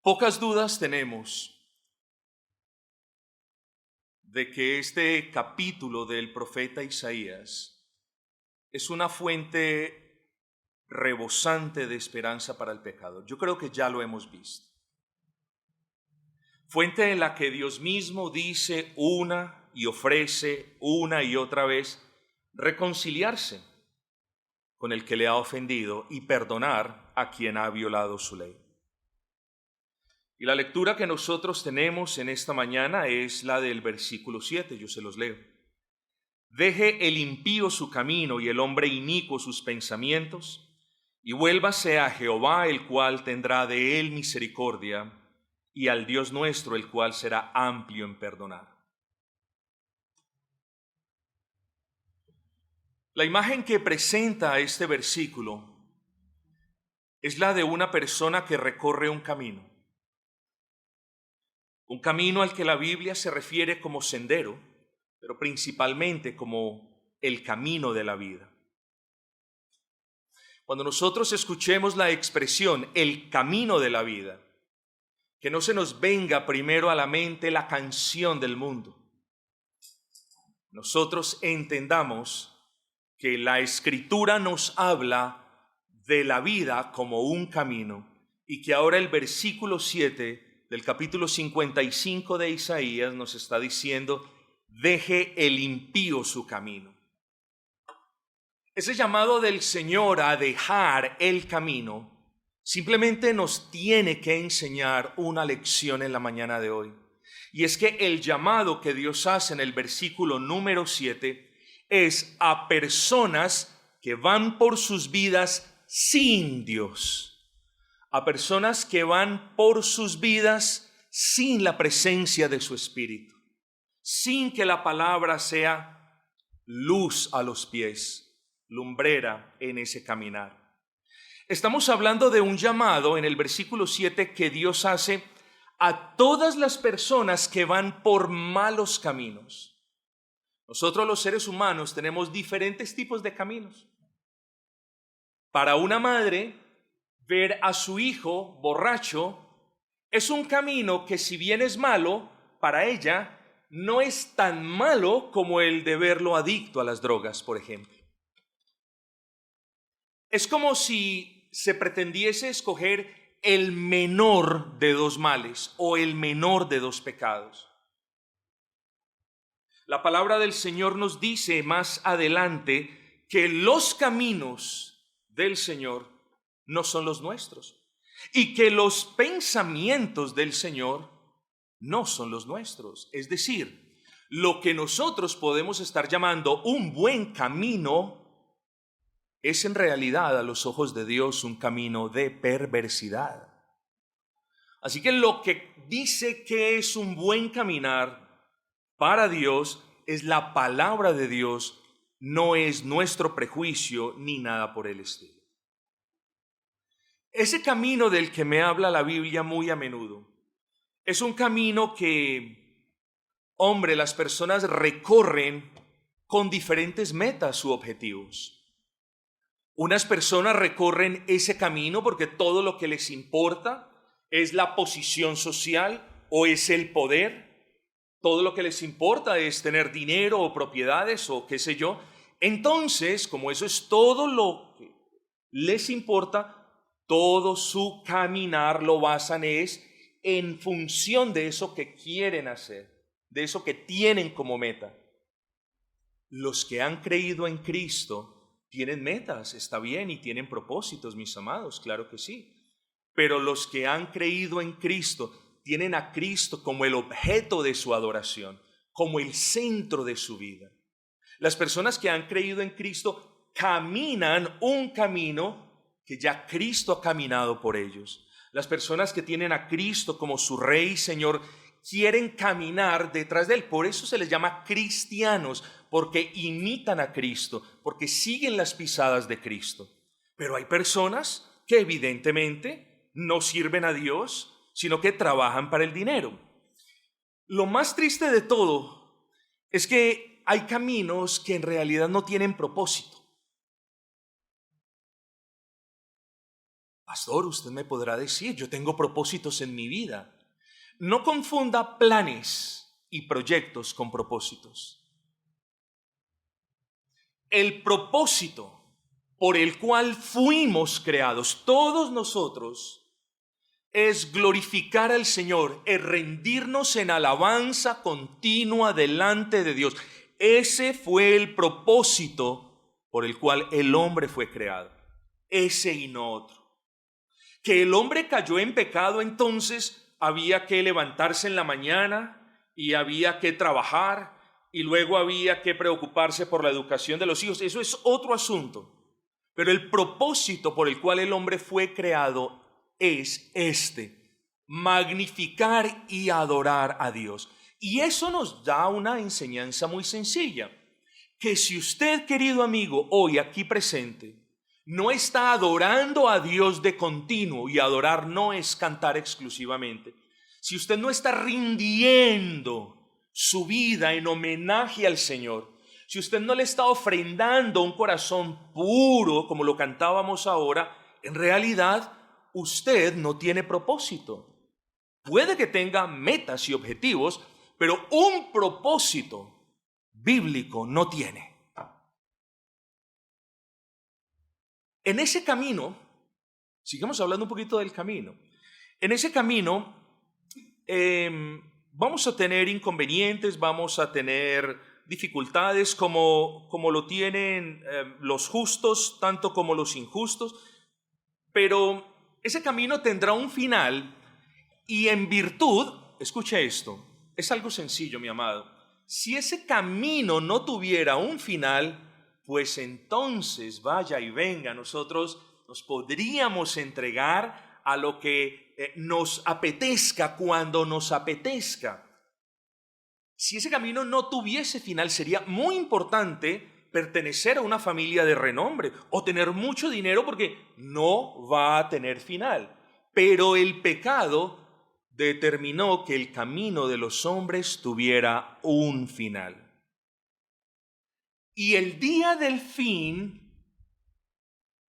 Pocas dudas tenemos de que este capítulo del profeta Isaías es una fuente rebosante de esperanza para el pecador. Yo creo que ya lo hemos visto. Fuente en la que Dios mismo dice una y ofrece una y otra vez reconciliarse con el que le ha ofendido y perdonar a quien ha violado su ley. Y la lectura que nosotros tenemos en esta mañana es la del versículo 7, yo se los leo. Deje el impío su camino y el hombre inicuo sus pensamientos, y vuélvase a Jehová, el cual tendrá de él misericordia, y al Dios nuestro, el cual será amplio en perdonar. La imagen que presenta este versículo es la de una persona que recorre un camino al que la Biblia se refiere como sendero, pero principalmente como el camino de la vida. Cuando nosotros escuchemos la expresión el camino de la vida, que no se nos venga primero a la mente la canción del mundo. Nosotros entendamos que la Escritura nos habla de la vida como un camino y que ahora el versículo 7 del capítulo 55 de Isaías nos está diciendo: deje el impío su camino. Ese llamado del Señor a dejar el camino simplemente nos tiene que enseñar una lección en la mañana de hoy. Y es que el llamado que Dios hace en el versículo número 7 es a personas que van por sus vidas sin Dios. A personas que van por sus vidas sin la presencia de su Espíritu, sin que la palabra sea luz a los pies, lumbrera en ese caminar. Estamos hablando de un llamado en el versículo 7 que Dios hace a todas las personas que van por malos caminos. Nosotros los seres humanos tenemos diferentes tipos de caminos. Para una madre, ver a su hijo borracho es un camino que, si bien es malo, para ella no es tan malo como el de verlo adicto a las drogas, por ejemplo. Es como si se pretendiese escoger el menor de dos males o el menor de dos pecados. La palabra del Señor nos dice más adelante que los caminos del Señor no son los nuestros, y que los pensamientos del Señor no son los nuestros. Es decir, lo que nosotros podemos estar llamando un buen camino es en realidad a los ojos de Dios un camino de perversidad. Así que lo que dice que es un buen caminar para Dios es la palabra de Dios, no es nuestro prejuicio ni nada por el estilo. Ese camino del que me habla la Biblia muy a menudo es un camino que, las personas recorren con diferentes metas u objetivos. Unas personas recorren ese camino porque todo lo que les importa es la posición social o es el poder. Todo lo que les importa es tener dinero o propiedades o qué sé yo. Entonces, como eso es todo lo que les importa, todo su caminar lo basan en función de eso que quieren hacer, de eso que tienen como meta. Los que han creído en Cristo tienen metas, está bien, y tienen propósitos, mis amados, claro que sí. Pero los que han creído en Cristo tienen a Cristo como el objeto de su adoración, como el centro de su vida. Las personas que han creído en Cristo caminan un camino que ya Cristo ha caminado por ellos. Las personas que tienen a Cristo como su Rey y Señor quieren caminar detrás de Él. Por eso se les llama cristianos, porque imitan a Cristo, porque siguen las pisadas de Cristo. Pero hay personas que evidentemente no sirven a Dios, sino que trabajan para el dinero. Lo más triste de todo es que hay caminos que en realidad no tienen propósito. Pastor, usted me podrá decir, yo tengo propósitos en mi vida. No confunda planes y proyectos con propósitos. El propósito por el cual fuimos creados, todos nosotros, es glorificar al Señor, es rendirnos en alabanza continua delante de Dios. Ese fue el propósito por el cual el hombre fue creado, ese y no otro. Que el hombre cayó en pecado, entonces había que levantarse en la mañana y había que trabajar y luego había que preocuparse por la educación de los hijos. Eso es otro asunto. Pero el propósito por el cual el hombre fue creado es magnificar y adorar a Dios. Y eso nos da una enseñanza muy sencilla, que si usted, querido amigo, hoy aquí presente, no está adorando a Dios de continuo, y adorar no es cantar exclusivamente, si usted no está rindiendo su vida en homenaje al Señor, si usted no le está ofrendando un corazón puro, como lo cantábamos ahora, en realidad usted no tiene propósito. Puede que tenga metas y objetivos, pero un propósito bíblico no tiene. En ese camino, sigamos hablando un poquito del camino. En ese camino vamos a tener inconvenientes, vamos a tener dificultades como lo tienen los justos, tanto como los injustos, pero ese camino tendrá un final y en virtud, escuche esto, es algo sencillo, mi amado, si ese camino no tuviera un final, pues entonces vaya y venga, nosotros nos podríamos entregar a lo que nos apetezca cuando nos apetezca. Si ese camino no tuviese final, sería muy importante pertenecer a una familia de renombre o tener mucho dinero, porque no va a tener final. Pero el pecado determinó que el camino de los hombres tuviera un final. Y el día del fin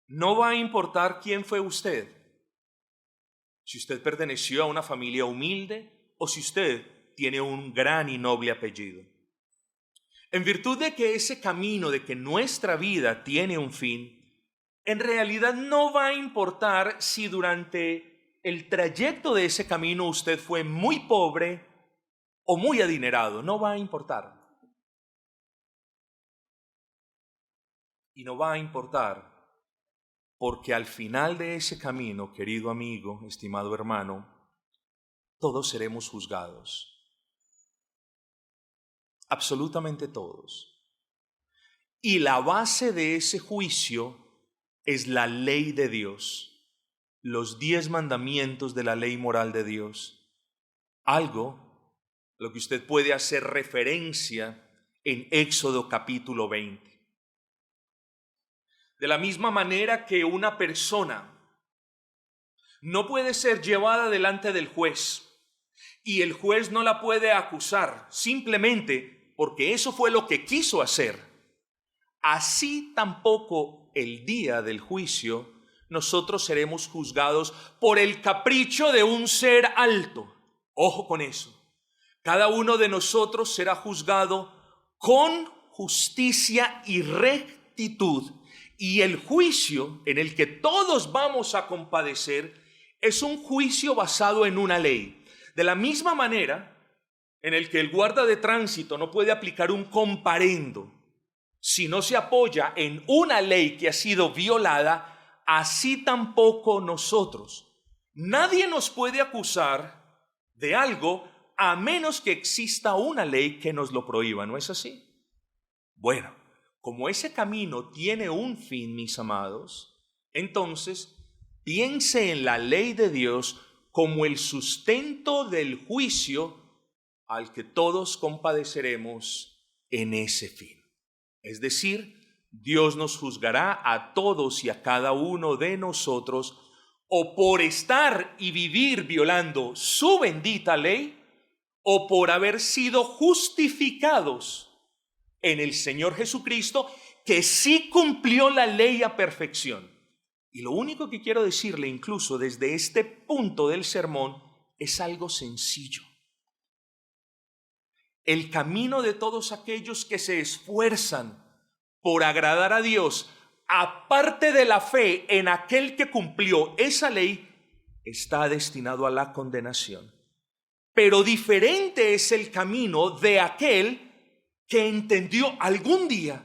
no va a importar quién fue usted. Si usted perteneció a una familia humilde o si usted tiene un gran y noble apellido. En virtud de que ese camino, de que nuestra vida tiene un fin, en realidad no va a importar si durante el trayecto de ese camino usted fue muy pobre o muy adinerado, no va a importar. Y no va a importar porque al final de ese camino, querido amigo, estimado hermano, todos seremos juzgados. Absolutamente todos. Y la base de ese juicio es la ley de Dios, los 10 mandamientos de la ley moral de Dios. Algo a lo que usted puede hacer referencia en Éxodo capítulo 20. De la misma manera que una persona no puede ser llevada delante del juez y el juez no la puede acusar simplemente porque eso fue lo que quiso hacer, así tampoco el día del juicio nosotros seremos juzgados por el capricho de un ser alto. Ojo con eso. Cada uno de nosotros será juzgado con justicia y rectitud. Y el juicio en el que todos vamos a compadecer es un juicio basado en una ley. De la misma manera en el que el guarda de tránsito no puede aplicar un comparendo si no se apoya en una ley que ha sido violada, así tampoco nosotros. Nadie nos puede acusar de algo a menos que exista una ley que nos lo prohíba, ¿no es así? Bueno, como ese camino tiene un fin, mis amados, entonces piense en la ley de Dios como el sustento del juicio al que todos compadeceremos en ese fin. Es decir, Dios nos juzgará a todos y a cada uno de nosotros o por estar y vivir violando su bendita ley o por haber sido justificados en el Señor Jesucristo, que sí cumplió la ley a perfección. Y lo único que quiero decirle, incluso desde este punto del sermón, es algo sencillo. El camino de todos aquellos que se esfuerzan por agradar a Dios, aparte de la fe en aquel que cumplió esa ley, está destinado a la condenación. Pero diferente es el camino de aquel que entendió algún día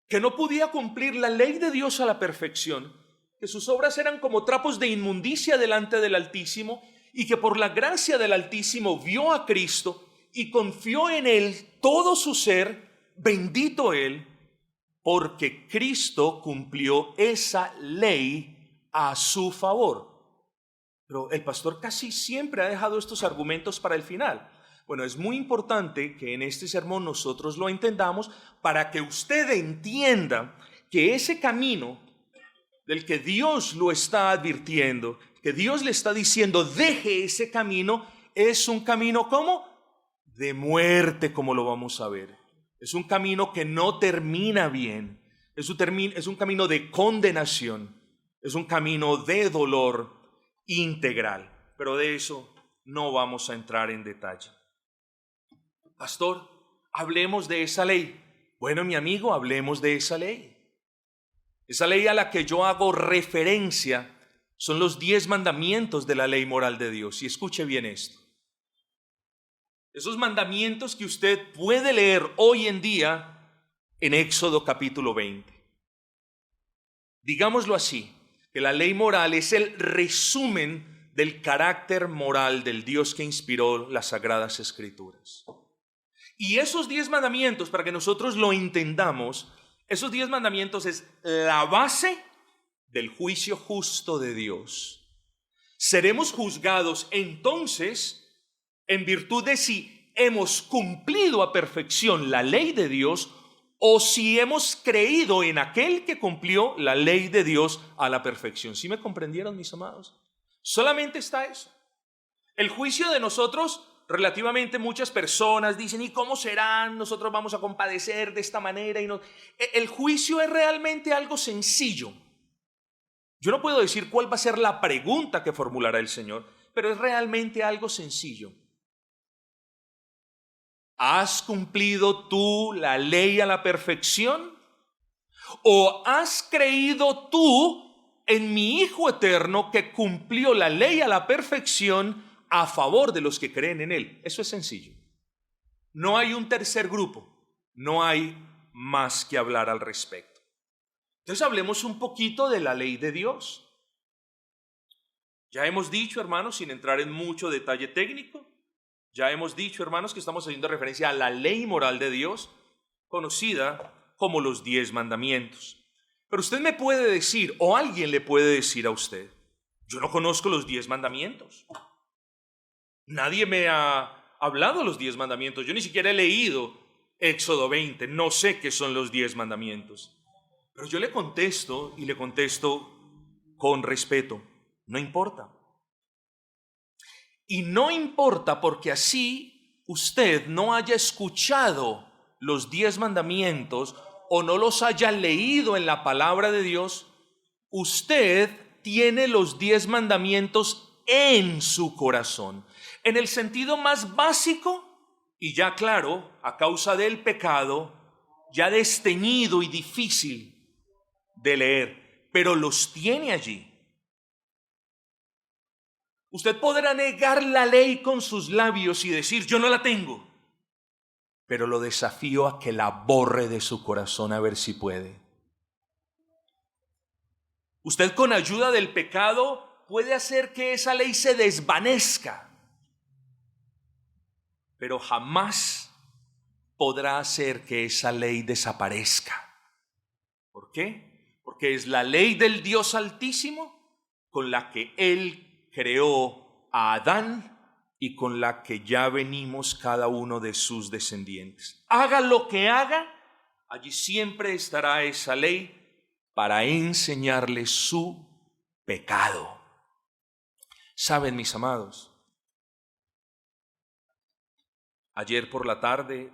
que no podía cumplir la ley de Dios a la perfección, que sus obras eran como trapos de inmundicia delante del Altísimo, y que por la gracia del Altísimo vio a Cristo y confió en Él todo su ser. Bendito Él, porque Cristo cumplió esa ley a su favor. Pero el pastor casi siempre ha dejado estos argumentos para el final. Bueno, es muy importante que en este sermón nosotros lo entendamos para que usted entienda que ese camino del que Dios lo está advirtiendo, que Dios le está diciendo deje ese camino, es un camino ¿cómo? De muerte, como lo vamos a ver. Es un camino que no termina bien, es un camino de condenación, es un camino de dolor integral, pero de eso no vamos a entrar en detalle. Pastor, hablemos de esa ley. Bueno, mi amigo, hablemos de esa ley. Esa ley a la que yo hago referencia son los 10 mandamientos de la ley moral de Dios. Y escuche bien esto. Esos mandamientos que usted puede leer hoy en día en Éxodo capítulo 20. Digámoslo así, que la ley moral es el resumen del carácter moral del Dios que inspiró las Sagradas Escrituras. Y esos 10 mandamientos, para que nosotros lo entendamos, esos 10 mandamientos es la base del juicio justo de Dios. Seremos juzgados entonces en virtud de si hemos cumplido a perfección la ley de Dios o si hemos creído en aquel que cumplió la ley de Dios a la perfección. ¿Sí me comprendieron, mis amados? Solamente está eso. El juicio de nosotros, relativamente muchas personas dicen, ¿y cómo serán? Nosotros vamos a compadecer de esta manera. Y no. El juicio es realmente algo sencillo. Yo no puedo decir cuál va a ser la pregunta que formulará el Señor, pero es realmente algo sencillo. ¿Has cumplido tú la ley a la perfección? ¿O has creído tú en mi Hijo eterno que cumplió la ley a la perfección a favor de los que creen en Él? Eso es sencillo. No hay un tercer grupo, no hay más que hablar al respecto. Entonces hablemos un poquito de la ley de Dios. Ya hemos dicho, hermanos, sin entrar en mucho detalle técnico, ya hemos dicho, hermanos, que estamos haciendo referencia a la ley moral de Dios, conocida como los 10 mandamientos. Pero usted me puede decir, o alguien le puede decir a usted, yo no conozco los 10 mandamientos. Nadie me ha hablado de los 10 mandamientos. Yo ni siquiera he leído Éxodo 20. No sé qué son los 10 mandamientos. Pero yo le contesto y le contesto con respeto. No importa. Y no importa porque así usted no haya escuchado los 10 mandamientos o no los haya leído en la palabra de Dios, usted tiene los 10 mandamientos en su corazón. En el sentido más básico, y ya claro, a causa del pecado, ya desteñido y difícil de leer, pero los tiene allí. Usted podrá negar la ley con sus labios y decir, yo no la tengo, pero lo desafío a que la borre de su corazón a ver si puede. Usted con ayuda del pecado puede hacer que esa ley se desvanezca, pero jamás podrá hacer que esa ley desaparezca. ¿Por qué? Porque es la ley del Dios Altísimo con la que Él creó a Adán y con la que ya venimos cada uno de sus descendientes. Haga lo que haga, allí siempre estará esa ley para enseñarle su pecado. ¿Saben, mis amados? Ayer por la tarde,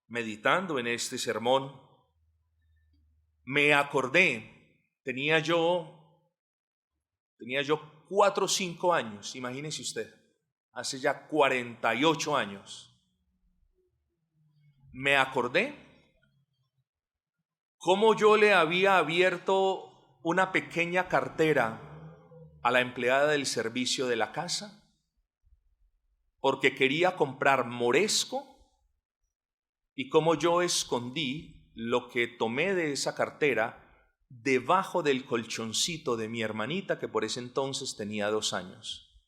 meditando en este sermón, me acordé, tenía yo Tenía yo 4 o 5 años, imagínese usted, hace ya 48 años. Me acordé cómo yo le había abierto una pequeña cartera a la empleada del servicio de la casa porque quería comprar moresco, y cómo yo escondí lo que tomé de esa cartera debajo del colchoncito de mi hermanita, que por ese entonces tenía 2 años.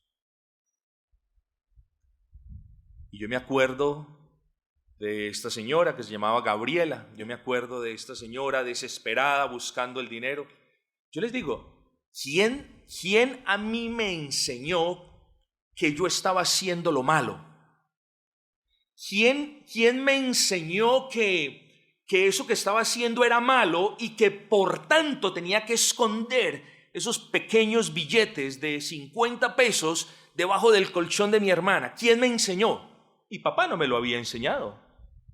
Y yo me acuerdo de esta señora que se llamaba Gabriela. Yo me acuerdo de esta señora desesperada buscando el dinero. Yo les digo, ¿quién a mí me enseñó que yo estaba haciendo lo malo? ¿Quién me enseñó que eso que estaba haciendo era malo y que por tanto tenía que esconder esos pequeños billetes de 50 pesos debajo del colchón de mi hermana? ¿Quién me enseñó? Mi papá no me lo había enseñado.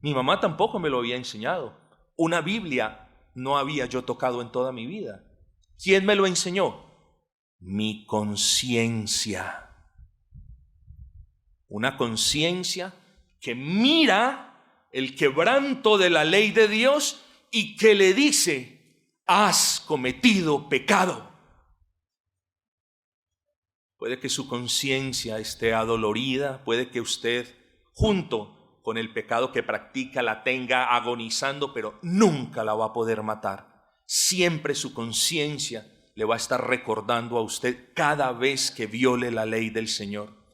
Mi mamá tampoco me lo había enseñado. Una Biblia no había yo tocado en toda mi vida. ¿Quién me lo enseñó? Mi conciencia. Una conciencia que mira el quebranto de la ley de Dios y que le dice: has cometido pecado. Puede que su conciencia esté adolorida, puede que usted, junto con el pecado que practica, la tenga agonizando, pero nunca la va a poder matar. Siempre su conciencia le va a estar recordando a usted cada vez que viole la ley del Señor.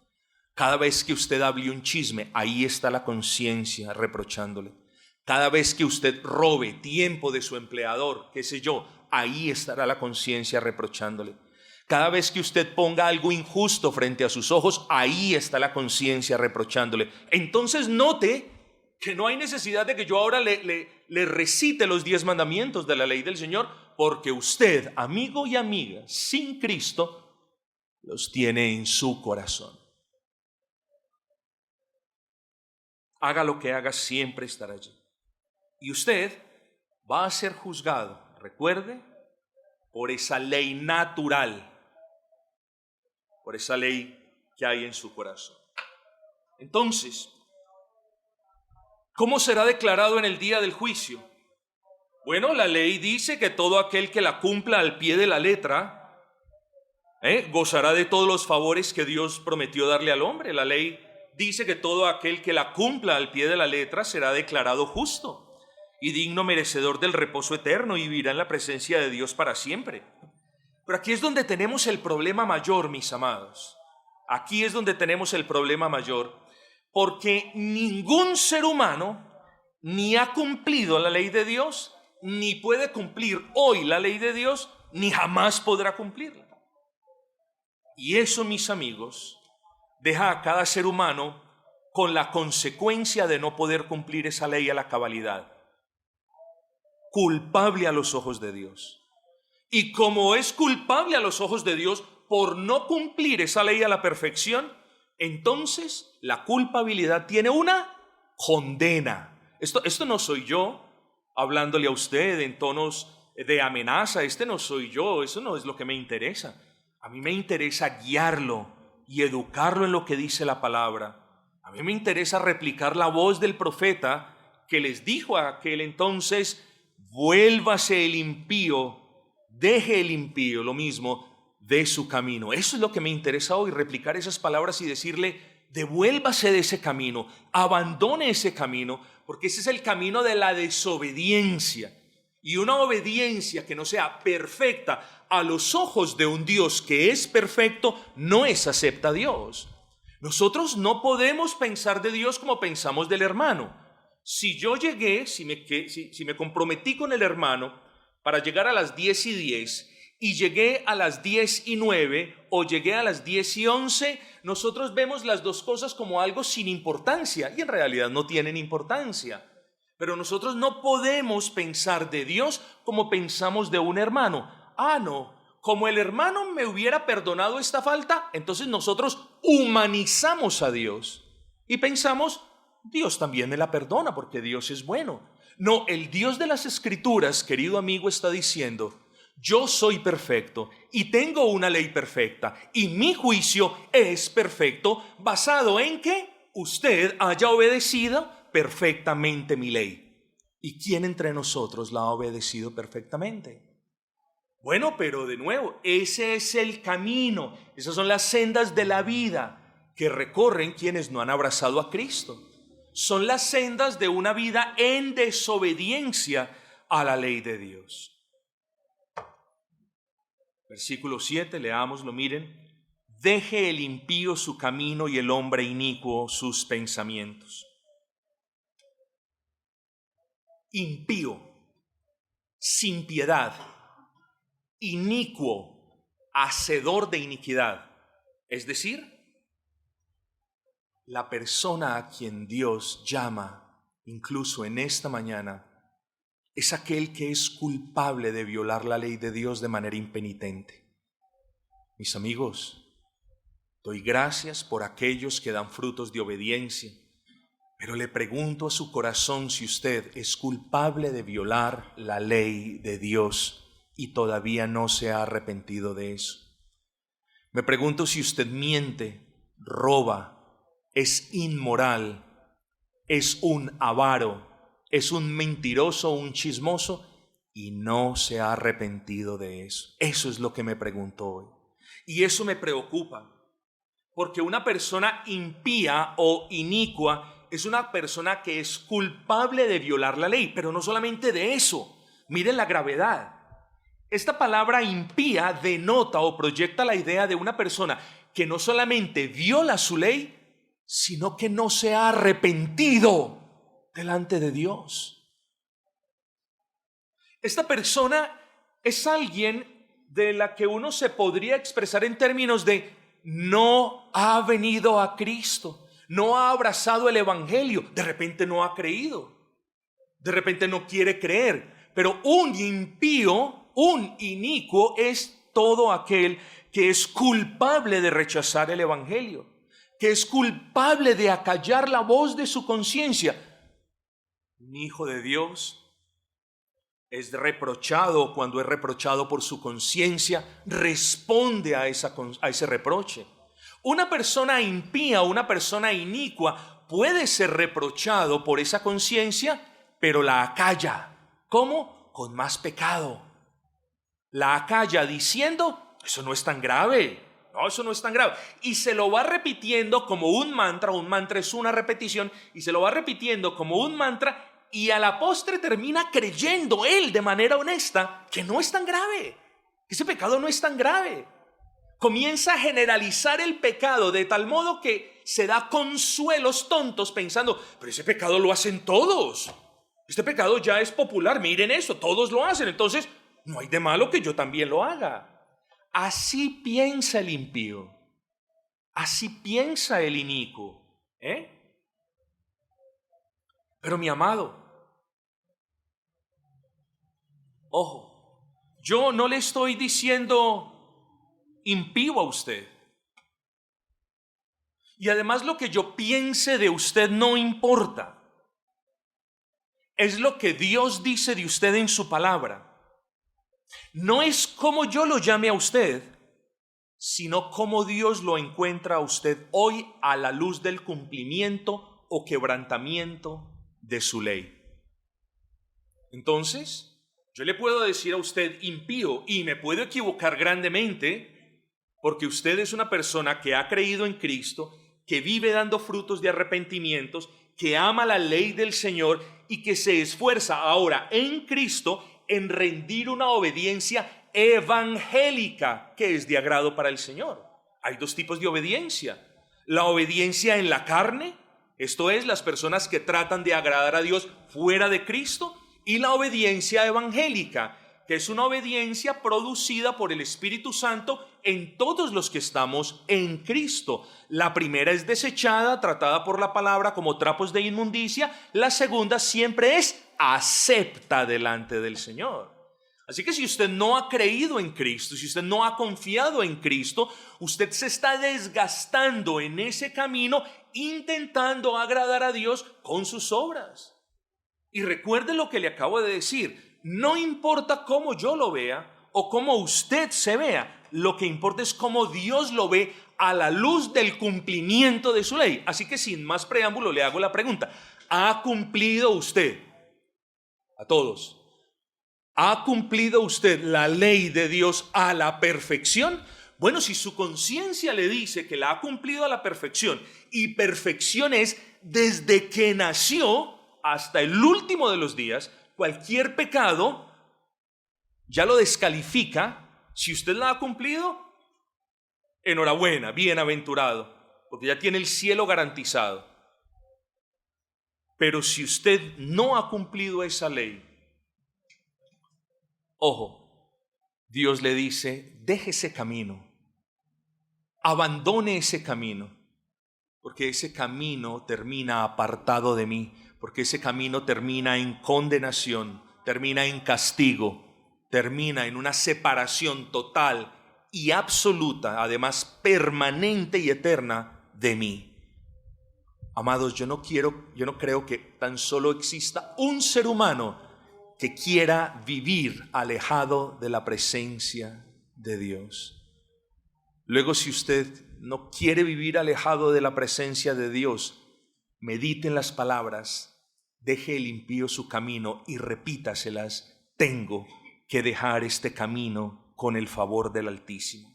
Cada vez que usted hable un chisme, ahí está la conciencia reprochándole. Cada vez que usted robe tiempo de su empleador, qué sé yo, ahí estará la conciencia reprochándole. Cada vez que usted ponga algo injusto frente a sus ojos, ahí está la conciencia reprochándole. Entonces note que no hay necesidad de que yo ahora le recite los 10 mandamientos de la ley del Señor, porque usted, amigo y amiga, sin Cristo, los tiene en su corazón. Haga lo que haga, siempre estará allí. Y usted va a ser juzgado, recuerde, por esa ley natural, por esa ley que hay en su corazón. Entonces, ¿cómo será declarado en el día del juicio? Bueno, la ley dice que todo aquel que la cumpla al pie de la letra, gozará de todos los favores que Dios prometió darle al hombre. La ley dice que todo aquel que la cumpla al pie de la letra será declarado justo y digno merecedor del reposo eterno y vivirá en la presencia de Dios para siempre. Pero aquí es donde tenemos el problema mayor, mis amados. Aquí es donde tenemos el problema mayor, porque ningún ser humano ni ha cumplido la ley de Dios, ni puede cumplir hoy la ley de Dios, ni jamás podrá cumplirla. Y eso, mis amigos, deja a cada ser humano con la consecuencia de no poder cumplir esa ley a la cabalidad, culpable a los ojos de Dios. Y como es culpable a los ojos de Dios por no cumplir esa ley a la perfección, entonces la culpabilidad tiene una condena. Esto no soy yo hablándole a usted en tonos de amenaza, no soy yo, eso no es lo que me interesa. A mí me interesa guiarlo y educarlo en lo que dice la palabra. A mí me interesa replicar la voz del profeta que les dijo a aquel entonces: vuélvase el impío, deje el impío, lo mismo, de su camino. Eso es lo que me interesa hoy, replicar esas palabras y decirle: devuélvase de ese camino, abandone ese camino, porque ese es el camino de la desobediencia. Y una obediencia que no sea perfecta a los ojos de un Dios que es perfecto no es acepta a Dios. Nosotros no podemos pensar de Dios como pensamos del hermano. Si yo llegué, si me comprometí con el hermano para llegar a las 10:10 y llegué a las 10:09 o llegué a las 10:11, nosotros vemos las dos cosas como algo sin importancia y en realidad no tienen importancia. Pero nosotros no podemos pensar de Dios como pensamos de un hermano. No, como el hermano me hubiera perdonado esta falta, entonces nosotros humanizamos a Dios y pensamos: Dios también me la perdona porque Dios es bueno. No, el Dios de las Escrituras, querido amigo, está diciendo: Yo soy perfecto y tengo una ley perfecta y mi juicio es perfecto basado en que usted haya obedecido perfectamente mi ley. ¿Y quién entre nosotros la ha obedecido perfectamente? Bueno, pero de nuevo, ese es el camino, esas son las sendas de la vida que recorren quienes no han abrazado a Cristo. Son las sendas de una vida en desobediencia a la ley de Dios. Versículo 7, leámoslo, miren. Deje el impío su camino y el hombre inicuo sus pensamientos. Impío, sin piedad, inicuo, hacedor de iniquidad. Es decir, la persona a quien Dios llama, incluso en esta mañana, es aquel que es culpable de violar la ley de Dios de manera impenitente. Mis amigos, doy gracias por aquellos que dan frutos de obediencia, pero le pregunto a su corazón si usted es culpable de violar la ley de Dios y todavía no se ha arrepentido de eso. Me pregunto si usted miente, roba, es inmoral, es un avaro, es un mentiroso, un chismoso y no se ha arrepentido de eso. Eso es lo que me pregunto hoy. Y eso me preocupa, porque una persona impía o inicua es una persona que es culpable de violar la ley, pero no solamente de eso. Miren la gravedad. Esta palabra impía denota o proyecta la idea de una persona que no solamente viola su ley, sino que no se ha arrepentido delante de Dios. Esta persona es alguien de la que uno se podría expresar en términos de no ha venido a Cristo, no ha abrazado el evangelio, de repente no ha creído, de repente no quiere creer. Pero un impío, un inicuo es todo aquel que es culpable de rechazar el evangelio, que es culpable de acallar la voz de su conciencia. Un hijo de Dios es reprochado. Cuando es reprochado por su conciencia, responde a ese reproche. Una persona impía, una persona inicua puede ser reprochado por esa conciencia, pero la acalla. ¿Cómo? Con más pecado. La acalla diciendo, eso no es tan grave. No, eso no es tan grave. Y se lo va repitiendo como un mantra es una repetición, y se lo va repitiendo como un mantra, y a la postre termina creyendo él de manera honesta que no es tan grave, que ese pecado no es tan grave. Comienza a generalizar el pecado de tal modo que se da consuelos tontos pensando, pero ese pecado lo hacen todos. Este pecado ya es popular, miren eso, todos lo hacen, entonces no hay de malo que yo también lo haga. Así piensa el impío, así piensa el inicuo, Pero mi amado, ojo, yo no le estoy diciendo impío a usted. Y además lo que yo piense de usted no importa. Es lo que Dios dice de usted en su palabra. No es como yo lo llame a usted, sino como Dios lo encuentra a usted hoy a la luz del cumplimiento o quebrantamiento de su ley. Entonces, yo le puedo decir a usted impío y me puedo equivocar grandemente, porque usted es una persona que ha creído en Cristo, que vive dando frutos de arrepentimientos, que ama la ley del Señor y que se esfuerza ahora en Cristo en rendir una obediencia evangélica que es de agrado para el Señor. Hay dos tipos de obediencia: la obediencia en la carne, esto es, las personas que tratan de agradar a Dios fuera de Cristo, y la obediencia evangélica, que es una obediencia producida por el Espíritu Santo en todos los que estamos en Cristo. La primera es desechada, tratada por la palabra como trapos de inmundicia. La segunda siempre es acepta delante del Señor. Así que si usted no ha creído en Cristo, si usted no ha confiado en Cristo, usted se está desgastando en ese camino intentando agradar a Dios con sus obras. Y recuerde lo que le acabo de decir, no importa cómo yo lo vea o cómo usted se vea. Lo que importa es cómo Dios lo ve a la luz del cumplimiento de su ley. Así que sin más preámbulo le hago la pregunta: ¿ha cumplido usted? A todos. ¿Ha cumplido usted la ley de Dios a la perfección? Bueno, si su conciencia le dice que la ha cumplido a la perfección, y perfección es desde que nació hasta el último de los días, cualquier pecado ya lo descalifica. Si usted la ha cumplido, enhorabuena, bienaventurado, porque ya tiene el cielo garantizado. Pero si usted no ha cumplido esa ley, ojo, Dios le dice: deje ese camino, abandone ese camino, porque ese camino termina apartado de mí, porque ese camino termina en condenación, termina en castigo, termina en una separación total y absoluta, además permanente y eterna de mí. Amados, yo no creo que tan solo exista un ser humano que quiera vivir alejado de la presencia de Dios. Luego, si usted no quiere vivir alejado de la presencia de Dios, medite en las palabras: deje el impío su camino, y repítaselas: tengo que dejar este camino con el favor del Altísimo.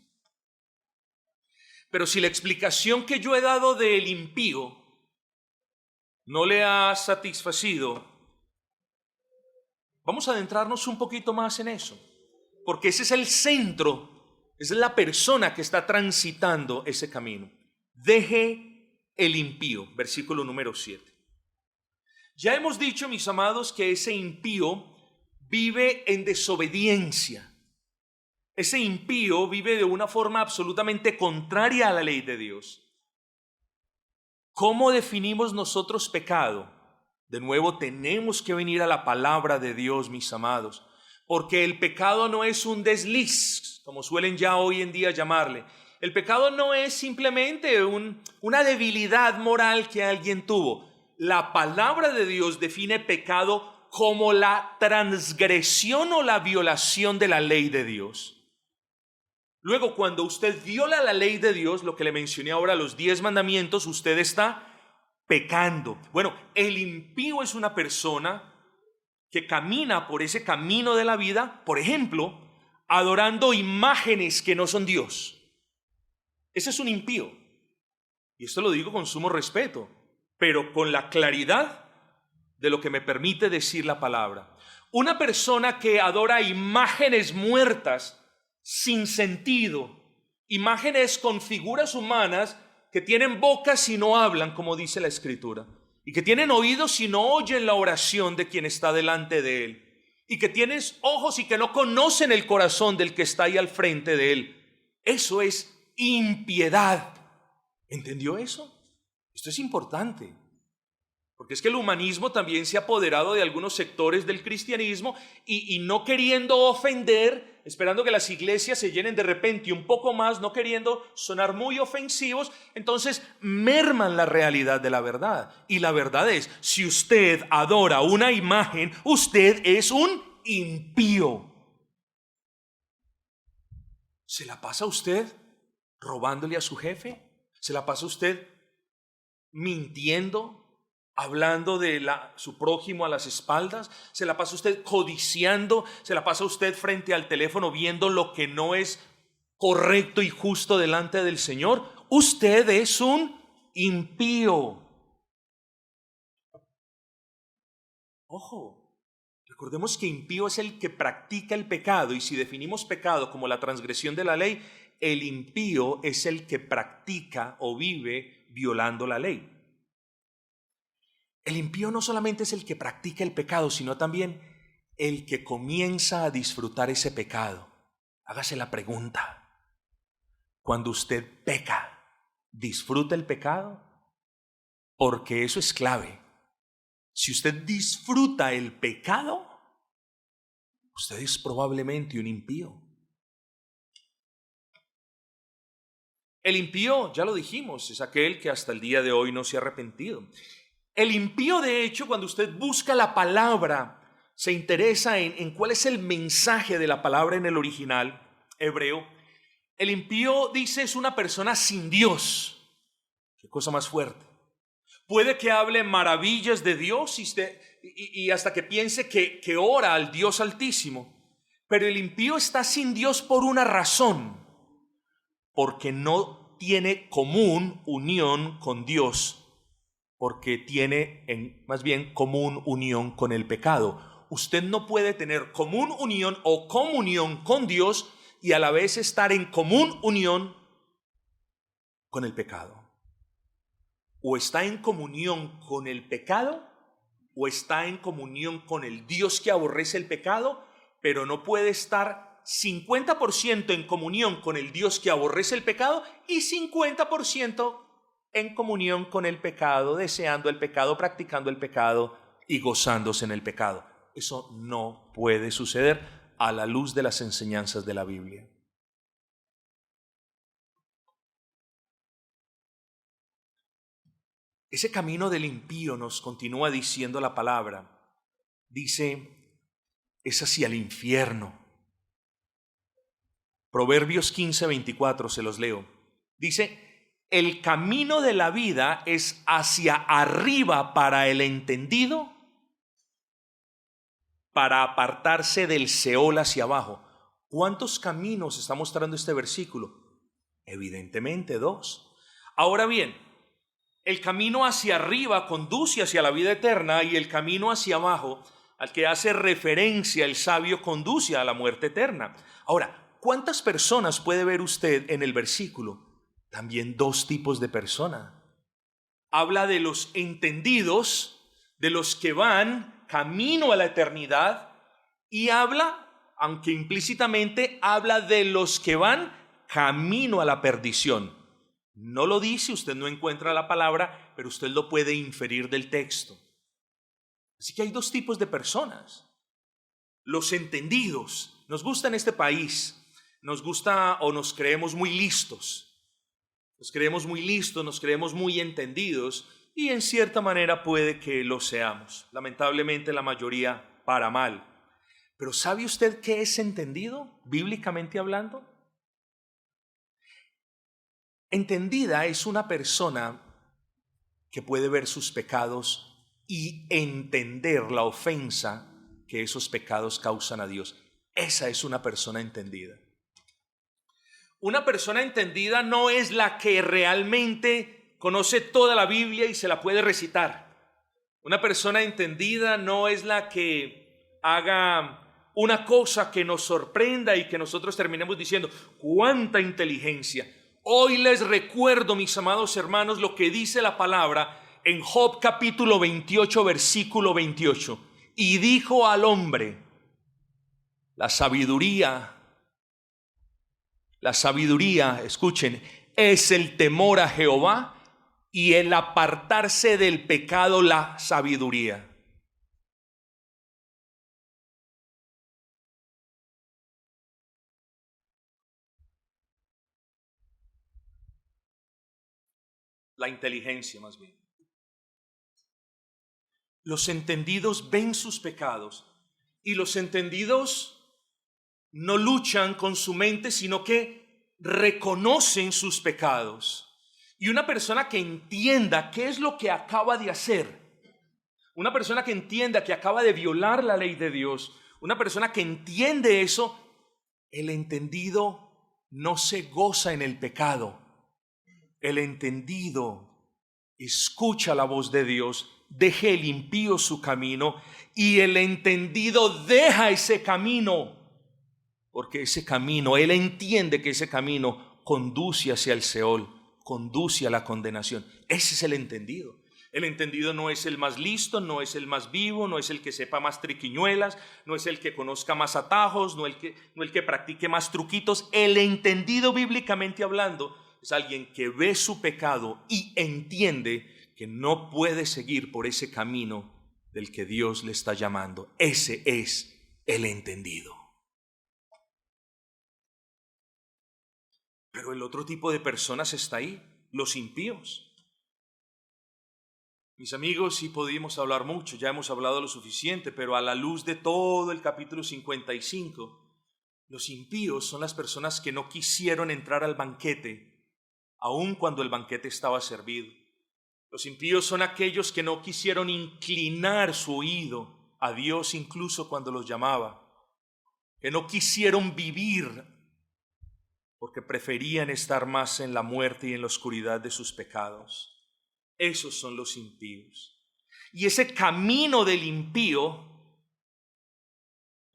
Pero si la explicación que yo he dado del impío no le ha satisfacido, vamos a adentrarnos un poquito más en eso, porque ese es el centro, es la persona que está transitando ese camino. Deje el impío, versículo número 7. Ya hemos dicho, mis amados, que ese impío vive en desobediencia. Ese impío vive de una forma absolutamente contraria a la ley de Dios. ¿Cómo definimos nosotros pecado? De nuevo, tenemos que venir a la palabra de Dios, mis amados, porque el pecado no es un desliz, como suelen ya hoy en día llamarle. El pecado no es simplemente una debilidad moral que alguien tuvo. La palabra de Dios define pecado como la transgresión o la violación de la ley de Dios. Luego, cuando usted viola la ley de Dios, lo que le mencioné ahora, los 10 mandamientos, usted está pecando. Bueno, el impío es una persona que camina por ese camino de la vida, por ejemplo, adorando imágenes que no son Dios. Ese es un impío. Y esto lo digo con sumo respeto, pero con la claridad de lo que me permite decir la palabra. Una persona que adora imágenes muertas, sin sentido, imágenes con figuras humanas que tienen bocas y no hablan, como dice la Escritura, y que tienen oídos y no oyen la oración de quien está delante de él, y que tienen ojos y que no conocen el corazón del que está ahí al frente de él. Eso es impiedad. ¿Entendió eso? Esto es importante, porque es que el humanismo también se ha apoderado de algunos sectores del cristianismo y no queriendo ofender, esperando que las iglesias se llenen de repente un poco más, no queriendo sonar muy ofensivos, entonces merman la realidad de la verdad. Y la verdad es, si usted adora una imagen, usted es un impío. ¿Se la pasa usted robándole a su jefe? ¿Se la pasa usted mintiendo, hablando de su prójimo a las espaldas? ¿Se la pasa usted codiciando? ¿Se la pasa usted frente al teléfono viendo lo que no es correcto y justo delante del Señor? Usted es un impío. Ojo, recordemos que impío es el que practica el pecado, y si definimos pecado como la transgresión de la ley, el impío es el que practica o vive violando la ley. El impío no solamente es el que practica el pecado, sino también el que comienza a disfrutar ese pecado. Hágase la pregunta: cuando usted peca, ¿disfruta el pecado? Porque eso es clave. Si usted disfruta el pecado, usted es probablemente un impío. El impío, ya lo dijimos, es aquel que hasta el día de hoy no se ha arrepentido. El impío, de hecho, cuando usted busca la palabra se interesa en cuál es el mensaje de la palabra en el original hebreo, el impío, dice, es una persona sin Dios. Qué cosa más fuerte. Puede que hable maravillas de Dios y hasta que piense que ora al Dios Altísimo, pero el impío está sin Dios por una razón, porque no tiene común unión con Dios, porque tiene más bien común unión con el pecado. Usted no puede tener común unión o comunión con Dios y a la vez estar en común unión con el pecado. O está en comunión con el pecado, o está en comunión con el Dios que aborrece el pecado, pero no puede estar 50% en comunión con el Dios que aborrece el pecado y 50% en comunión con el pecado, deseando el pecado, practicando el pecado y gozándose en el pecado. Eso no puede suceder a la luz de las enseñanzas de la Biblia. Ese camino del impío, nos continúa diciendo la palabra, dice, es hacia el infierno. Proverbios 15:24, se los leo. Dice, el camino de la vida es hacia arriba para el entendido, para apartarse del Seol hacia abajo. ¿Cuántos caminos está mostrando este versículo? Evidentemente 2. Ahora bien, el camino hacia arriba conduce hacia la vida eterna y el camino hacia abajo, al que hace referencia el sabio, conduce a la muerte eterna. Ahora, ¿cuántas personas puede ver usted en el versículo? También 2 tipos de personas. Habla de los entendidos, de los que van camino a la eternidad, y habla, aunque implícitamente, habla de los que van camino a la perdición. No lo dice, usted no encuentra la palabra, pero usted lo puede inferir del texto. Así que hay 2 tipos de personas. Los entendidos. Nos gusta en este país, nos gusta o nos creemos muy listos. Nos creemos muy listos, nos creemos muy entendidos y en cierta manera puede que lo seamos. Lamentablemente la mayoría para mal. Pero ¿sabe usted qué es entendido, bíblicamente hablando? Entendida es una persona que puede ver sus pecados y entender la ofensa que esos pecados causan a Dios. Esa es una persona entendida. Una persona entendida no es la que realmente conoce toda la Biblia y se la puede recitar. Una persona entendida no es la que haga una cosa que nos sorprenda y que nosotros terminemos diciendo, ¡cuánta inteligencia! Hoy les recuerdo, mis amados hermanos, lo que dice la palabra en Job capítulo 28, versículo 28. Y dijo al hombre, la sabiduría, escuchen, es el temor a Jehová y el apartarse del pecado, la sabiduría. La inteligencia, más bien. Los entendidos ven sus pecados y los entendidos no luchan con su mente, sino que reconocen sus pecados. Y una persona que entienda qué es lo que acaba de hacer, una persona que entienda que acaba de violar la ley de Dios, una persona que entiende eso, el entendido no se goza en el pecado. El entendido escucha la voz de Dios, deje el impío su camino y el entendido deja ese camino, porque ese camino, él entiende que ese camino conduce hacia el Seol, conduce a la condenación. Ese es el entendido. El entendido no es el más listo, no es el más vivo, no es el que sepa más triquiñuelas, no es el que conozca más atajos, no el que practique más truquitos. El entendido, bíblicamente hablando, es alguien que ve su pecado y entiende que no puede seguir por ese camino del que Dios le está llamando. Ese es el entendido. Pero el otro tipo de personas está ahí, los impíos. Mis amigos, sí podemos hablar mucho, ya hemos hablado lo suficiente, pero a la luz de todo el capítulo 55, los impíos son las personas que no quisieron entrar al banquete, aun cuando el banquete estaba servido. Los impíos son aquellos que no quisieron inclinar su oído a Dios incluso cuando los llamaba, que no quisieron vivir porque preferían estar más en la muerte y en la oscuridad de sus pecados. Esos son los impíos. Y ese camino del impío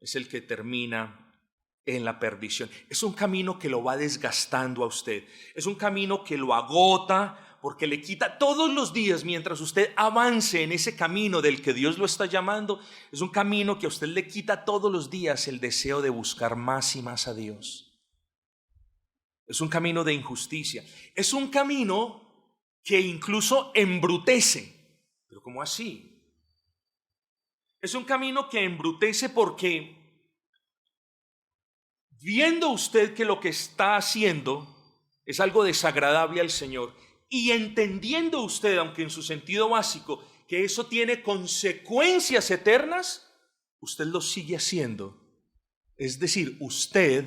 es el que termina en la perdición. Es un camino que lo va desgastando a usted. Es un camino que lo agota porque le quita todos los días mientras usted avance en ese camino del que Dios lo está llamando. Es un camino que a usted le quita todos los días el deseo de buscar más y más a Dios. Es un camino de injusticia. Es un camino que incluso embrutece. ¿Pero cómo así? Es un camino que embrutece porque viendo usted que lo que está haciendo es algo desagradable al Señor y entendiendo usted, aunque en su sentido básico, que eso tiene consecuencias eternas, usted lo sigue haciendo. Es decir, usted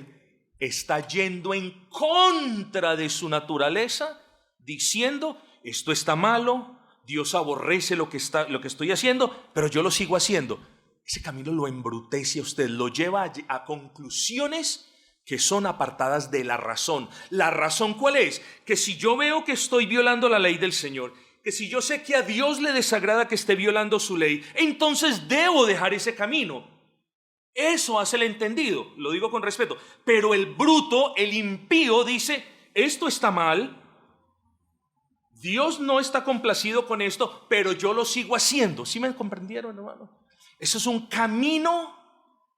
está yendo en contra de su naturaleza, diciendo, esto está malo, Dios aborrece lo que estoy haciendo, pero yo lo sigo haciendo. Ese camino lo embrutece a usted, lo lleva a conclusiones que son apartadas de la razón. ¿La razón cuál es? Que si yo veo que estoy violando la ley del Señor, que si yo sé que a Dios le desagrada que esté violando su ley, entonces debo dejar ese camino. Eso hace el entendido, lo digo con respeto. Pero el bruto, el impío dice, esto está mal, Dios no está complacido con esto, pero yo lo sigo haciendo. ¿Sí me comprendieron, hermano? Eso es un camino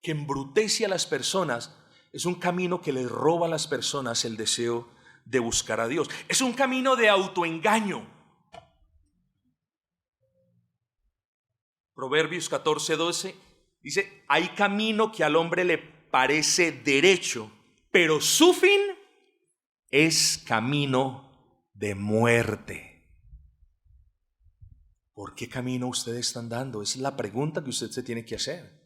que embrutece a las personas. Es un camino que les roba a las personas el deseo de buscar a Dios. Es un camino de autoengaño. Proverbios 14:12 dice, hay camino que al hombre le parece derecho, pero su fin es camino de muerte. ¿Por qué camino ustedes están dando? Esa es la pregunta que usted se tiene que hacer.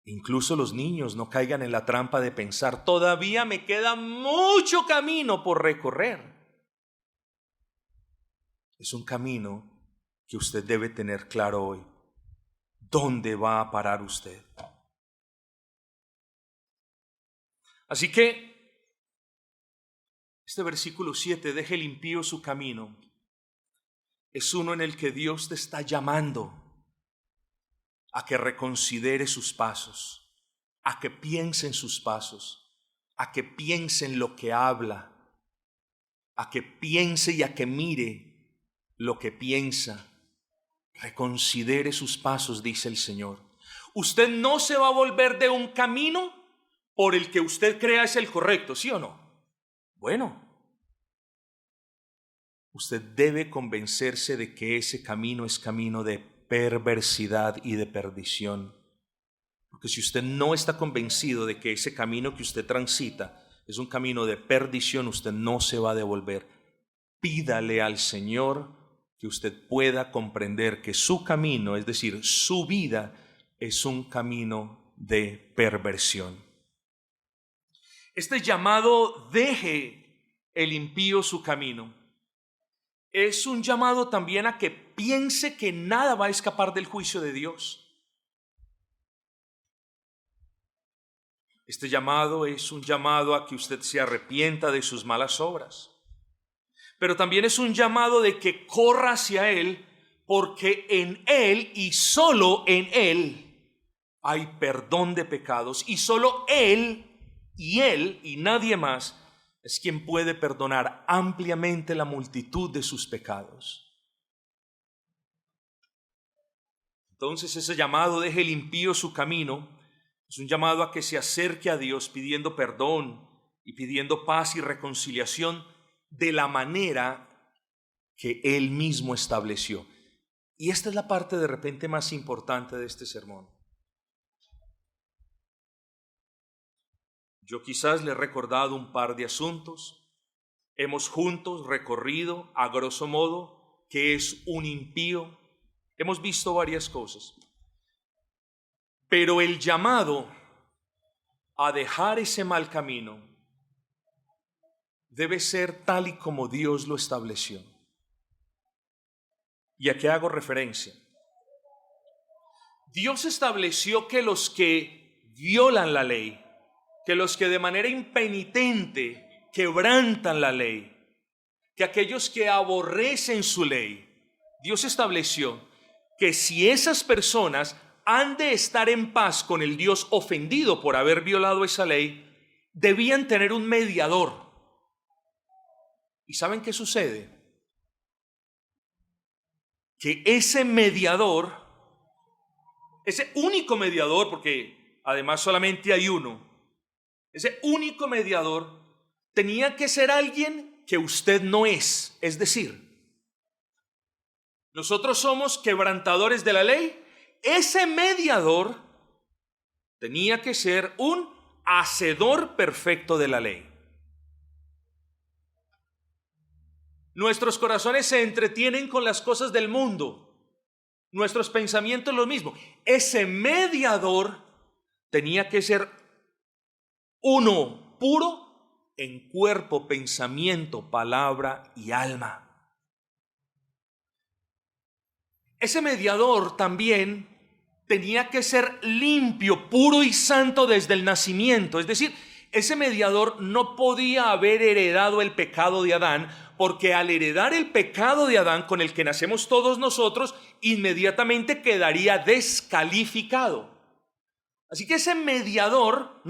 Incluso los niños no caigan en la trampa de pensar, todavía me queda mucho camino por recorrer. Es un camino que usted debe tener claro hoy. ¿Dónde va a parar usted? Así que este versículo 7, deje el impío su camino, es uno en el que Dios te está llamando a que reconsidere sus pasos, a que piense en sus pasos, a que piense en lo que habla, a que piense y a que mire lo que piensa. Reconsidere sus pasos, dice el Señor. Usted no se va a volver de un camino por el que usted crea es el correcto, ¿sí o no? Bueno, usted debe convencerse de que ese camino es camino de perversidad y de perdición. Porque si usted no está convencido de que ese camino que usted transita es un camino de perdición, usted no se va a devolver. Pídale al Señor que usted pueda comprender que su camino, es decir, su vida, es un camino de perversión. Este llamado, deje el impío su camino, es un llamado también a que piense que nada va a escapar del juicio de Dios. Este llamado es un llamado a que usted se arrepienta de sus malas obras. Pero también es un llamado de que corra hacia Él, porque en Él y solo en Él hay perdón de pecados, y solo Él y nadie más es quien puede perdonar ampliamente la multitud de sus pecados. Entonces ese llamado, deje el impío su camino, es un llamado a que se acerque a Dios pidiendo perdón y pidiendo paz y reconciliación de la manera que Él mismo estableció. Y esta es la parte de repente más importante de este sermón. Yo quizás le he recordado un par de asuntos. Hemos juntos recorrido, a grosso modo, que es un impío. Hemos visto varias cosas. Pero el llamado a dejar ese mal camino debe ser tal y como Dios lo estableció. ¿Y a qué hago referencia? Dios estableció que los que violan la ley, que los que de manera impenitente quebrantan la ley, que aquellos que aborrecen su ley, Dios estableció que si esas personas han de estar en paz con el Dios ofendido por haber violado esa ley, debían tener un mediador. ¿Y saben qué sucede? Que ese mediador, ese único mediador, porque además solamente hay uno, ese único mediador tenía que ser alguien que usted no es. Es decir, nosotros somos quebrantadores de la ley. Ese mediador tenía que ser un hacedor perfecto de la ley. Nuestros corazones se entretienen con las cosas del mundo. Nuestros pensamientos lo mismo. Ese mediador tenía que ser uno puro en cuerpo, pensamiento, palabra y alma. Ese mediador también tenía que ser limpio, puro y santo desde el nacimiento. Es decir, ese mediador no podía haber heredado el pecado de Adán, porque al heredar el pecado de Adán con el que nacemos todos nosotros, inmediatamente quedaría descalificado. Así que ese mediador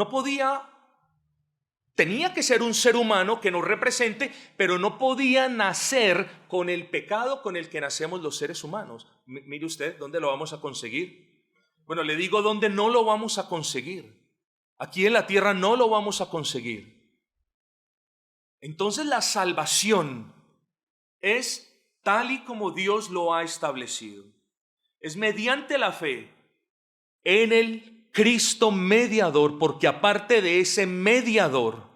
tenía que ser un ser humano que nos represente, pero no podía nacer con el pecado con el que nacemos los seres humanos. Mire usted, ¿dónde lo vamos a conseguir? Bueno, le digo dónde no lo vamos a conseguir. Aquí en la tierra no lo vamos a conseguir. Entonces la salvación es tal y como Dios lo ha establecido. Es mediante la fe en el Cristo mediador, porque aparte de ese mediador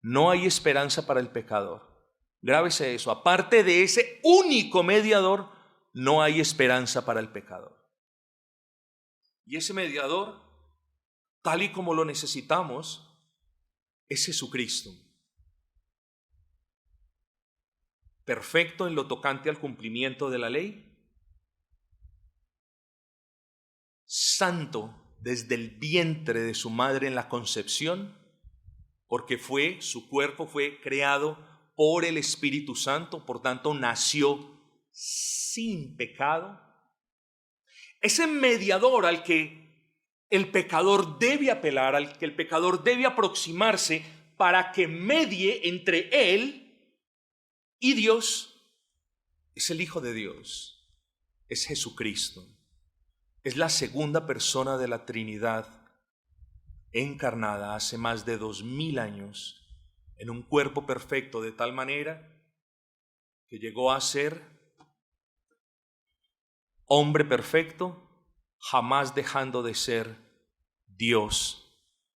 no hay esperanza para el pecador. Grábese eso, aparte de ese único mediador no hay esperanza para el pecador. Y ese mediador, tal y como lo necesitamos, es Jesucristo. Perfecto en lo tocante al cumplimiento de la ley, santo desde el vientre de su madre en la concepción, porque su cuerpo fue creado por el Espíritu Santo, por tanto nació sin pecado. Ese mediador al que el pecador debe apelar, al que el pecador debe aproximarse para que medie entre él y Dios, es el Hijo de Dios, es Jesucristo. Es la segunda persona de la Trinidad encarnada hace más de 2000 años en un cuerpo perfecto, de tal manera que llegó a ser hombre perfecto, jamás dejando de ser Dios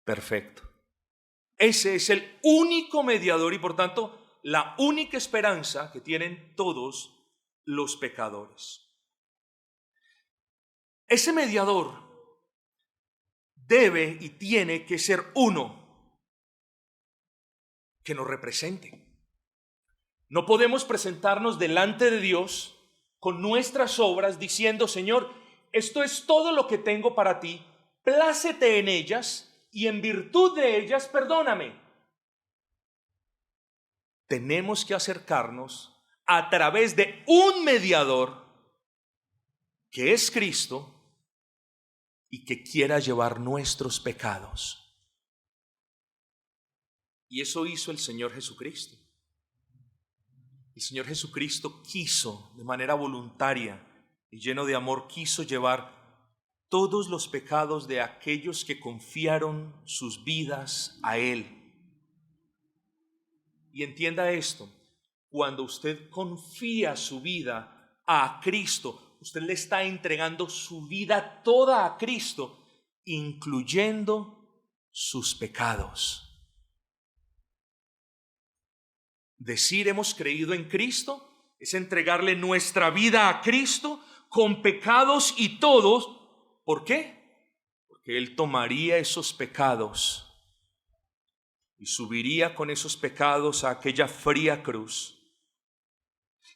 perfecto. Ese es el único mediador y por tanto la única esperanza que tienen todos los pecadores. Ese mediador debe y tiene que ser uno que nos represente. No podemos presentarnos delante de Dios con nuestras obras diciendo: Señor, esto es todo lo que tengo para ti, plácete en ellas y en virtud de ellas perdóname. Tenemos que acercarnos a través de un mediador que es Cristo y que quiera llevar nuestros pecados. Y eso hizo el Señor Jesucristo. El Señor Jesucristo quiso, de manera voluntaria y lleno de amor, quiso llevar todos los pecados de aquellos que confiaron sus vidas a Él. Y entienda esto, cuando usted confía su vida a Cristo, usted le está entregando su vida toda a Cristo, incluyendo sus pecados. Decir hemos creído en Cristo es entregarle nuestra vida a Cristo con pecados y todos. ¿Por qué? Porque Él tomaría esos pecados y subiría con esos pecados a aquella fría cruz.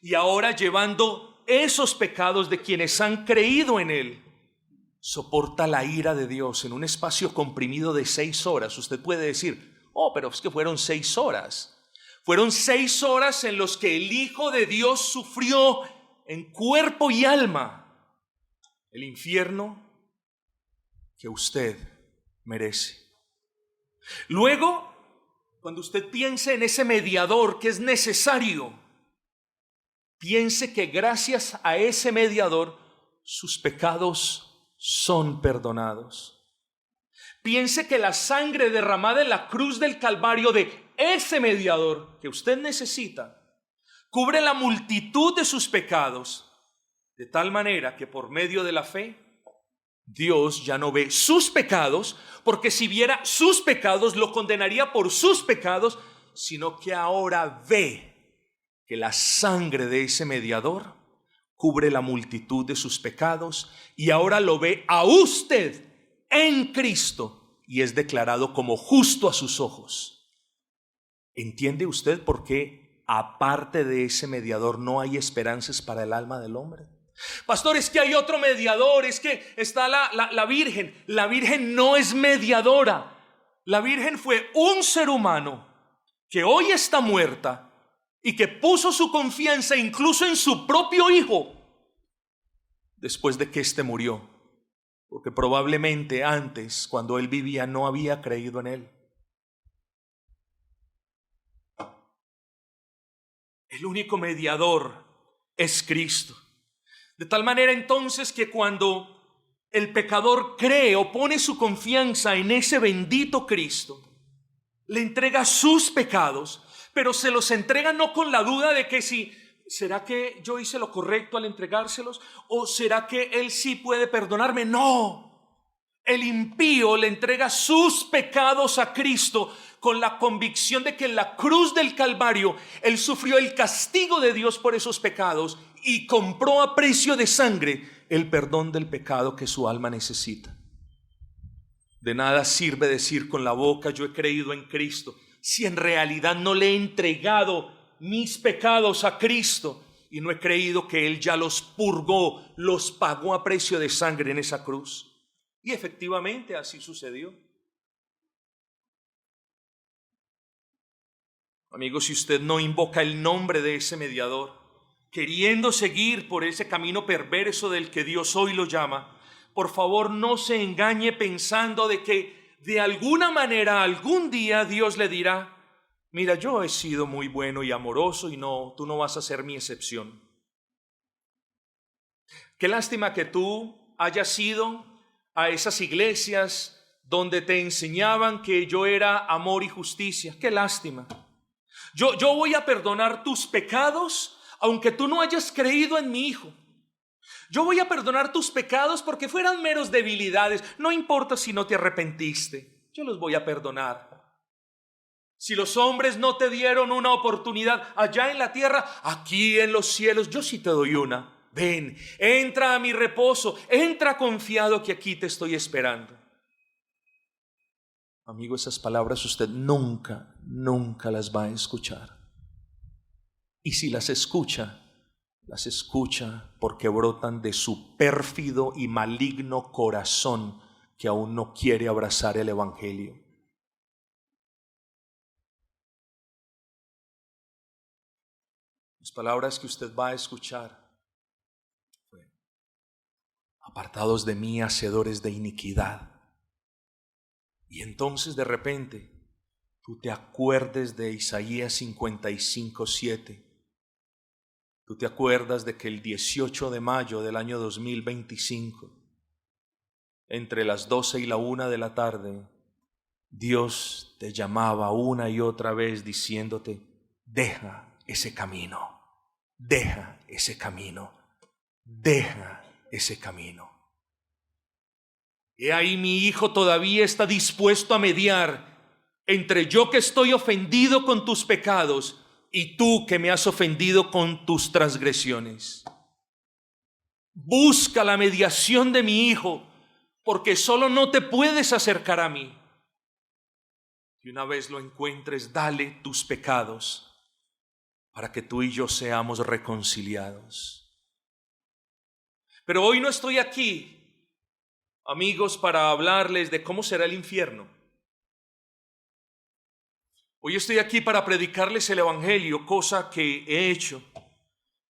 Y ahora, llevando esos pecados de quienes han creído en Él, soporta la ira de Dios en un espacio comprimido de 6 horas. Usted puede decir, oh, pero es que fueron 6 horas. Fueron 6 horas en los que el Hijo de Dios sufrió en cuerpo y alma el infierno que usted merece. Luego, cuando usted piense en ese mediador que es necesario, piense que gracias a ese mediador sus pecados son perdonados. Piense que la sangre derramada en la cruz del Calvario de ese mediador que usted necesita cubre la multitud de sus pecados, de tal manera que por medio de la fe Dios ya no ve sus pecados, porque si viera sus pecados lo condenaría por sus pecados, sino que ahora ve que la sangre de ese mediador cubre la multitud de sus pecados y ahora lo ve a usted en Cristo y es declarado como justo a sus ojos. ¿Entiende usted por qué aparte de ese mediador no hay esperanzas para el alma del hombre? Pastor, es que hay otro mediador, es que está la Virgen. La Virgen no es mediadora. La Virgen fue un ser humano que hoy está muerta y que puso su confianza incluso en su propio Hijo después de que éste murió, porque probablemente antes, cuando él vivía, no había creído en él. El único mediador es Cristo. De tal manera entonces que cuando el pecador cree o pone su confianza en ese bendito Cristo, le entrega sus pecados, pero se los entrega no con la duda de que si, ¿será que yo hice lo correcto al entregárselos? ¿O será que Él sí puede perdonarme? No. El impío le entrega sus pecados a Cristo con la convicción de que en la cruz del Calvario Él sufrió el castigo de Dios por esos pecados y compró a precio de sangre el perdón del pecado que su alma necesita. De nada sirve decir con la boca yo he creído en Cristo si en realidad no le he entregado mis pecados a Cristo y no he creído que Él ya los purgó, los pagó a precio de sangre en esa cruz. Y efectivamente así sucedió. Amigo, si usted no invoca el nombre de ese mediador, queriendo seguir por ese camino perverso del que Dios hoy lo llama, por favor no se engañe pensando de que de alguna manera algún día Dios le dirá, mira, yo he sido muy bueno y amoroso y no, tú no vas a ser mi excepción. Qué lástima que tú hayas ido a esas iglesias donde te enseñaban que yo era amor y justicia. Qué lástima. Yo voy a perdonar tus pecados aunque tú no hayas creído en mi Hijo. Yo voy a perdonar tus pecados porque fueran meros debilidades. No importa si no te arrepentiste, yo los voy a perdonar. Si los hombres no te dieron una oportunidad allá en la tierra, aquí en los cielos yo sí te doy una. Ven, entra a mi reposo, entra confiado que aquí te estoy esperando. Amigo, esas palabras usted nunca las va a escuchar. Y si las escucha porque brotan de su pérfido y maligno corazón que aún no quiere abrazar el Evangelio. Las palabras que usted va a escuchar: apartados de mí, hacedores de iniquidad. Y entonces de repente tú te acuerdes de Isaías 55:7. Tú te acuerdas de que el 18 de mayo del año 2025, entre las 12 y la 1 de la tarde, Dios te llamaba una y otra vez diciéndote: deja ese camino, deja ese camino, deja ese camino. He ahí mi Hijo todavía está dispuesto a mediar entre yo que estoy ofendido con tus pecados y tú que me has ofendido con tus transgresiones. Busca la mediación de mi Hijo, porque solo no te puedes acercar a mí. Y una vez lo encuentres, dale tus pecados, para que tú y yo seamos reconciliados. Pero hoy no estoy aquí, amigos, para hablarles de cómo será el infierno. Hoy estoy aquí para predicarles el Evangelio, cosa que he hecho,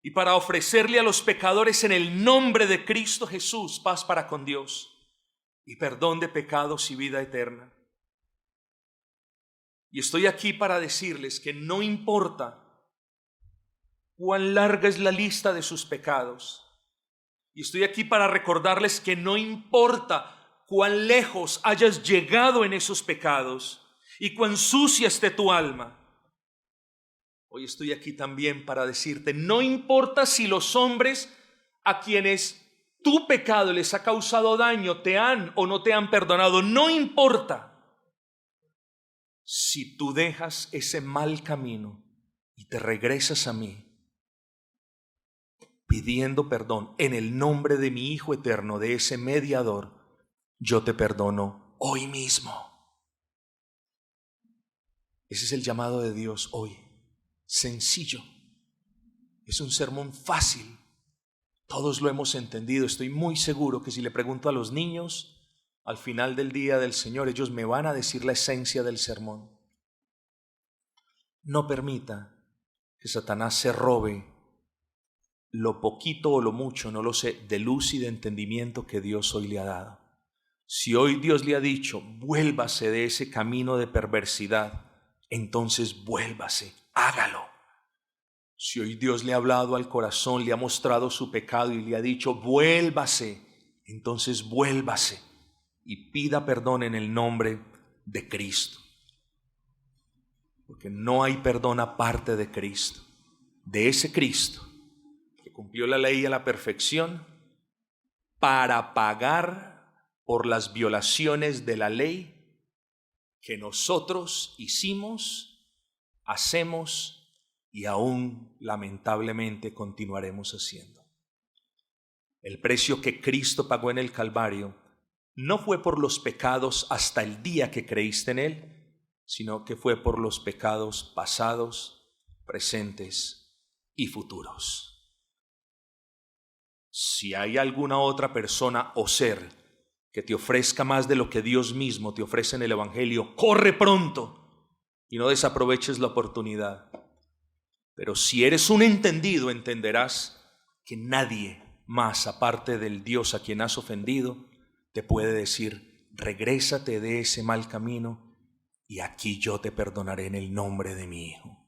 y para ofrecerle a los pecadores en el nombre de Cristo Jesús paz para con Dios y perdón de pecados y vida eterna. Y estoy aquí para decirles que no importa cuán larga es la lista de sus pecados. Y estoy aquí para recordarles que no importa cuán lejos hayas llegado en esos pecados y cuán sucia esté tu alma. Hoy estoy aquí también para decirte, no importa si los hombres a quienes tu pecado les ha causado daño te han o no te han perdonado, no importa. Si tú dejas ese mal camino y te regresas a mí, pidiendo perdón en el nombre de mi Hijo eterno, de ese mediador, yo te perdono hoy mismo. Ese es el llamado de Dios hoy. Sencillo. Es un sermón fácil. Todos lo hemos entendido. Estoy muy seguro que si le pregunto a los niños, al final del día del Señor, ellos me van a decir la esencia del sermón. No permita que Satanás se robe lo poquito o lo mucho, no lo sé, de luz y de entendimiento que Dios hoy le ha dado. Si hoy Dios le ha dicho, vuélvase de ese camino de perversidad, entonces vuélvase, hágalo. Si hoy Dios le ha hablado al corazón, le ha mostrado su pecado y le ha dicho, vuélvase, entonces vuélvase y pida perdón en el nombre de Cristo. Porque no hay perdón aparte de Cristo, de ese Cristo que cumplió la ley a la perfección para pagar por las violaciones de la ley que nosotros hicimos, hacemos y aún lamentablemente continuaremos haciendo. El precio que Cristo pagó en el Calvario no fue por los pecados hasta el día que creíste en Él, sino que fue por los pecados pasados, presentes y futuros. Si hay alguna otra persona o ser que te ofrezca más de lo que Dios mismo te ofrece en el Evangelio, corre pronto y no desaproveches la oportunidad. Pero si eres un entendido, entenderás que nadie más aparte del Dios a quien has ofendido te puede decir, regrésate de ese mal camino y aquí yo te perdonaré en el nombre de mi Hijo.